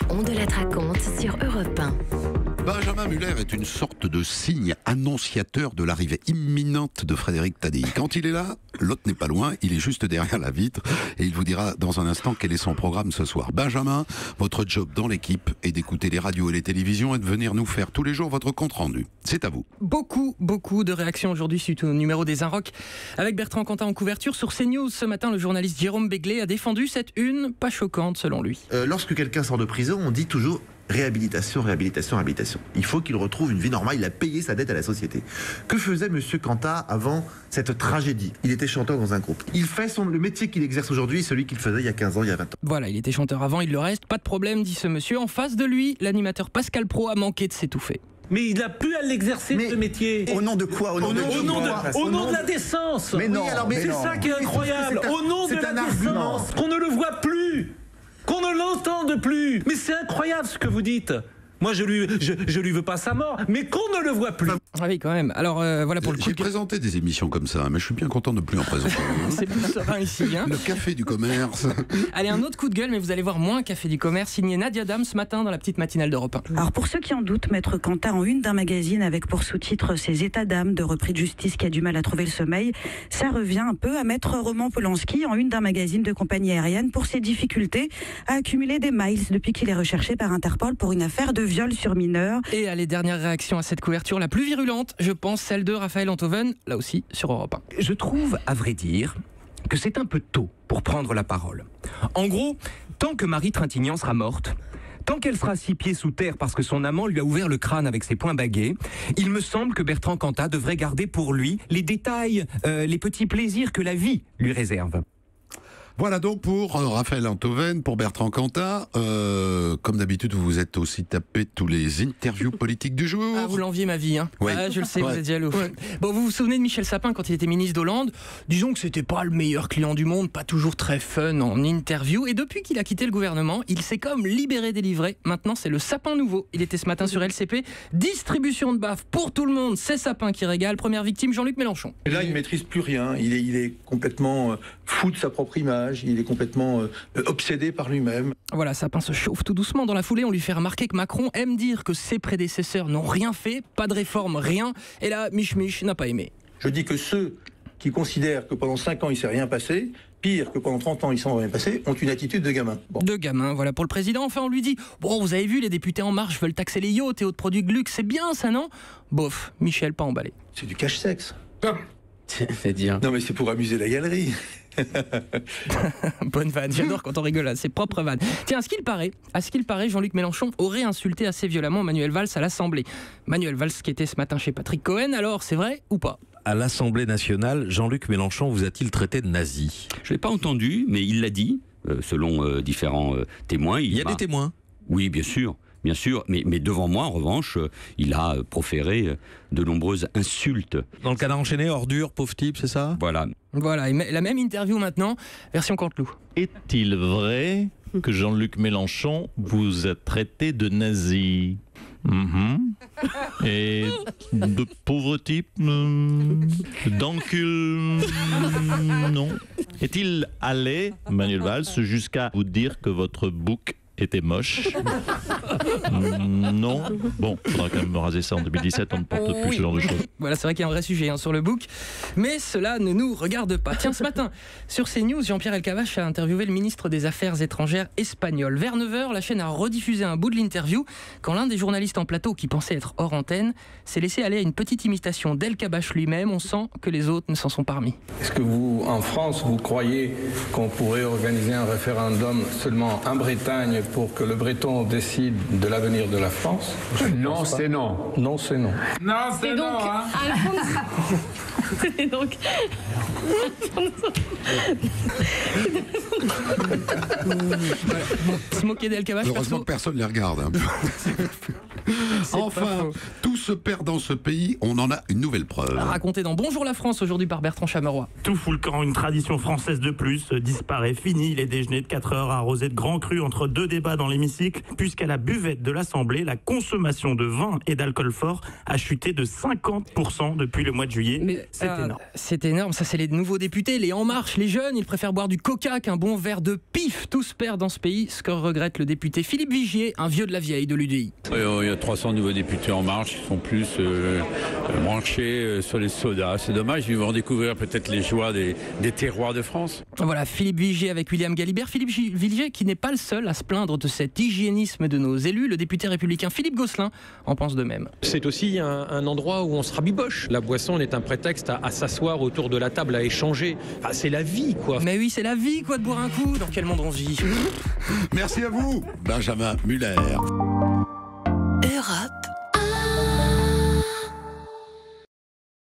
On de la raconte sur Europe 1. Benjamin Muller est une sorte de signe annonciateur de l'arrivée imminente de Frédéric Tadei. Quand il est là, l'autre n'est pas loin, il est juste derrière la vitre et il vous dira dans un instant quel est son programme ce soir. Benjamin, votre job dans l'équipe est d'écouter les radios et les télévisions et de venir nous faire tous les jours votre compte-rendu. C'est à vous. Beaucoup de réactions aujourd'hui suite au numéro des Inrocks. Avec Bertrand Cantat en couverture sur CNews ce matin, le journaliste Jérôme Béglé a défendu cette une pas choquante selon lui. Lorsque quelqu'un sort de prison, on dit toujours réhabilitation, réhabilitation, réhabilitation. Il faut qu'il retrouve une vie normale, il a payé sa dette à la société. Que faisait Monsieur Cantat avant cette tragédie? Il était chanteur dans un groupe. Il fait le métier qu'il exerce aujourd'hui, celui qu'il faisait il y a 15 ans, il y a 20 ans. Voilà, il était chanteur avant, il le reste, pas de problème, dit ce monsieur. En face de lui, l'animateur Pascal Praud a manqué de s'étouffer. Mais il n'a plus à l'exercer, ce métier. Au nom de quoi? Au nom de la décence. Mais non, c'est ça qui est incroyable. Au nom de la décence, qu'on ne le voit plus, qu'on ne l'entende plus. Mais c'est incroyable ce que vous dites. Moi, je lui veux pas sa mort, mais qu'on ne le voit plus. Ah oui, quand même. Alors, voilà pour le coup. J'ai présenté des émissions comme ça, mais je suis bien content de ne plus en présenter. C'est plus serein ici. Hein. Le café du commerce. Allez, un autre coup de gueule, mais vous allez voir moins café du commerce, signé Nadia Dame ce matin dans la petite matinale d'Europe 1. Alors, pour ceux qui en doutent, Maître Cantat en une d'un magazine avec pour sous-titre Ces états d'âme de repris de justice qui a du mal à trouver le sommeil, ça revient un peu à Maître Roman Polanski en une d'un magazine de compagnie aérienne pour ses difficultés à accumuler des miles depuis qu'il est recherché par Interpol pour une affaire de viol sur mineur. Et à les dernières réactions à cette couverture, la plus virulente, je pense celle de Raphaël Enthoven, là aussi sur Europe 1. Je trouve, à vrai dire, que c'est un peu tôt pour prendre la parole. En gros, tant que Marie Trintignant sera morte, tant qu'elle sera 6 pieds sous terre parce que son amant lui a ouvert le crâne avec ses poings baguets, il me semble que Bertrand Cantat devrait garder pour lui les détails, les petits plaisirs que la vie lui réserve. Voilà donc pour Raphaël Enthoven, pour Bertrand Cantat. Comme d'habitude, vous vous êtes aussi tapé tous les interviews politiques du jour. Ah, vous l'enviez ma vie, hein. Oui. Ah, je le sais, vous êtes jaloux. Ouais. Bon, vous vous souvenez de Michel Sapin quand il était ministre d'Hollande? Disons que c'était pas le meilleur client du monde, pas toujours très fun en interview. Et depuis qu'il a quitté le gouvernement, il s'est comme libéré des livrets. Maintenant, c'est le sapin nouveau. Il était ce matin sur LCP. Distribution de baffes pour tout le monde. C'est Sapin qui régale. Première victime, Jean-Luc Mélenchon. Et là, il ne maîtrise plus rien. Il est complètement fou de sa propre image. Il est complètement obsédé par lui-même. Voilà, Sapin se chauffe tout doucement. Dans la foulée, on lui fait remarquer que Macron aime dire que ses prédécesseurs n'ont rien fait, pas de réforme, rien. Et là, Mich n'a pas aimé. Je dis que ceux qui considèrent que pendant 5 ans, il ne s'est rien passé, pire que pendant 30 ans, il ne s'en est rien passé, ont une attitude de gamin. Bon. De gamin, voilà pour le président. Enfin, on lui dit « Bon, vous avez vu, les députés En Marche veulent taxer les yachts et autres produits de luxe, c'est bien ça, non ?» Bof, Michel, pas emballé. C'est du cache-sexe. C'est-à-dire? Non, mais c'est pour amuser la galerie. Bonne vanne, j'adore quand on rigole à ses propres vannes. Tiens, à ce qu'il paraît, Jean-Luc Mélenchon aurait insulté assez violemment Manuel Valls à l'Assemblée. Manuel Valls qui était ce matin chez Patrick Cohen, alors c'est vrai ou pas? À l'Assemblée nationale, Jean-Luc Mélenchon vous a-t-il traité de nazi? Je ne l'ai pas entendu, mais il l'a dit, selon différents témoins. Il y a des témoins? Oui, bien sûr. Bien sûr, mais devant moi, en revanche, il a proféré de nombreuses insultes. Dans le canard enchaîné, ordure, pauvre type, c'est ça? Voilà. Voilà, et la même interview maintenant, version Canteloup. Est-il vrai que Jean-Luc Mélenchon vous a traité de nazi? Et de pauvre type, d'encul, non. Est-il allé, Manuel Valls, jusqu'à vous dire que votre bouc était moche? Non. Bon, il faudra quand même me raser ça en 2017, on ne porte plus ce genre de choses. Voilà, c'est vrai qu'il y a un vrai sujet sur le book, mais cela ne nous regarde pas. Tiens, ce matin, sur CNews, Jean-Pierre Elkabbach a interviewé le ministre des Affaires étrangères espagnol. Vers 9h, la chaîne a rediffusé un bout de l'interview quand l'un des journalistes en plateau, qui pensait être hors antenne, s'est laissé aller à une petite imitation d'Elkabbach lui-même. On sent que les autres ne s'en sont pas remis. Est-ce que vous, en France, vous croyez qu'on pourrait organiser un référendum seulement en Bretagne pour que le Breton décide de l'avenir de la France? Non, c'est non. Non, c'est non. Non, c'est non. Hein. Et donc, se moquer d'Elkabbach. Heureusement que personne ne les regarde. Enfin, tout se perd dans ce pays, on en a une nouvelle preuve. Raconté dans Bonjour la France aujourd'hui par Bertrand Chameroy. Tout fout le camp, une tradition française de plus disparaît. Fini les déjeuners de 4 heures arrosés de grands crus entre deux débats dans l'hémicycle, puisqu'à la buvette de l'Assemblée, la consommation de vin et d'alcool fort a chuté de 50% depuis le mois de juillet. C'est énorme. C'est énorme, ça c'est les nouveaux députés, les En Marche, les jeunes, ils préfèrent boire du coca qu'un bon verre de pif. Tout se perd dans ce pays, ce que regrette le député Philippe Vigier, un vieux de la vieille de l'UDI. Il y a 300 nouveaux députés En Marche qui sont plus branchés sur les sodas. C'est dommage, ils vont découvrir peut-être les joies des terroirs de France. Voilà, Philippe Vigier avec William Galibert. Philippe Vigier qui n'est pas le seul à se plaindre de cet hygiénisme de nos élus. Le député républicain Philippe Gosselin en pense de même. C'est aussi un endroit où on se rabiboche. La boisson est un prétexte à s'asseoir autour de la table, à échanger. Enfin, c'est la vie, quoi. Mais oui, c'est la vie, quoi, de boire un coup. Dans quel monde on vit? Merci à vous, Benjamin Muller.